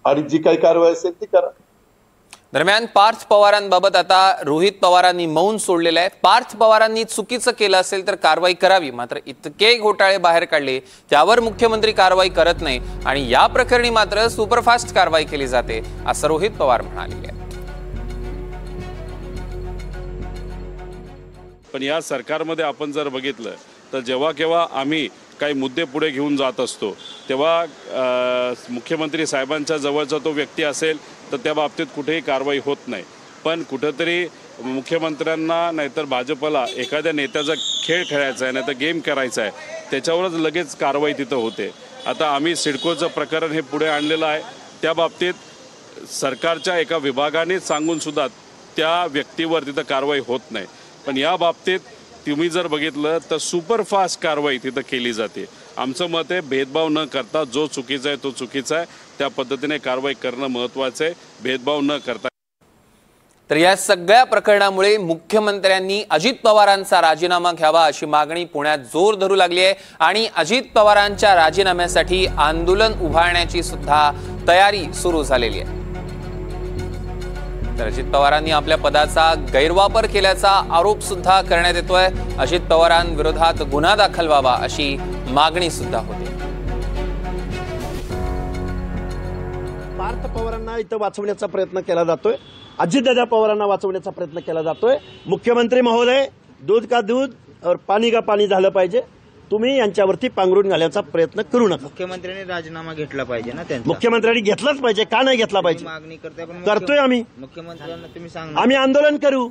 आणि जी काही कारवाई असेल ती करा। दरम्यान पार्थ पवारांबाबत आता रोहित पवारांनी मौन सोडलेलं आहे। पार्थ पवारांनी चुकीचं केलं असेल तर कारवाई करावी, मात्र इतके घोटाळे बाहेर काढले त्यावर मुख्यमंत्री कारवाई करत नाही आणि या प्रकरणी मात्र सुपरफास्ट कारवाई केली जाते असं रोहित पवार म्हणाले। पण या सरकारमध्ये आपण जर बघितलं तर जेव्हा केव्हा आम्ही काही मुद्दे पुढे घेऊन जात असतो तेव्हा मुख्यमंत्री साहेबांच्या जवळचा तो व्यक्ती असेल तर त्या बाबतीत कुठेही कारवाई होत नाही। पण कुठेतरी मुख्यमंत्र्यांना नाहीतर भाजपला एखाद्या नेत्याचा खेळ खेळायचा आहे नाहीतर गेम करायचा आहे त्याच्यावरच लगेच कारवाई तिथं होते। आता आम्ही सिडकोचं प्रकरण हे पुढे आणलेलं आहे, त्या बाबतीत सरकारच्या एका विभागाने सांगून सुद्धा त्या व्यक्तीवर तिथं कारवाई होत नाही। पण या बाबतीत तुम्ही जर बघितलं तर सुपरफास्ट कारवाई तिथं केली जाते। आमचं मत आहे भेदभाव न करता जो चुकीचा आहे तो चुकीचा आहे, त्या पद्धतीने कारवाई करणं महत्त्वाचं आहे, भेदभाव न करता। तर या सगळ्या प्रकरणामुळे मुख्यमंत्र्यांनी अजित पवारांचा राजीनामा घ्यावा अशी मागणी पुण्यात जोर धरू लागली आहे आणि अजित पवारांच्या राजीनाम्यासाठी आंदोलन उभारण्याची सुद्धा तयारी सुरू झालेली आहे। तर अजित पवारांनी आपल्या पदाचा गैरवापर केल्याचा आरोप सुद्धा करण्यात येतोय। अजित पवारांविरोधात गुन्हा दाखल व्हावा अशी मागणी सुद्धा होते। पार्थ पवारांना इथं वाचवण्याचा प्रयत्न केला जातोय, अजितदादा पवारांना वाचवण्याचा प्रयत्न केला जातोय। मुख्यमंत्री महोदय, दूध का दूध और पाणी का पाणी झालं पाहिजे, तुम्ही यांच्यावरती पांघरून घालण्याचा प्रयत्न करू नका। मुख्यमंत्र्यांनी राजीनामा घेतला पाहिजे ना त्यांचा। मुख्यमंत्र्यांनी घेतलाच पाहिजे, का नाही घेतला पाहिजे? मागणी करतोय आम्ही मुख्यमंत्र्यांना तुम्ही सांगा, आम्ही आंदोलन करू।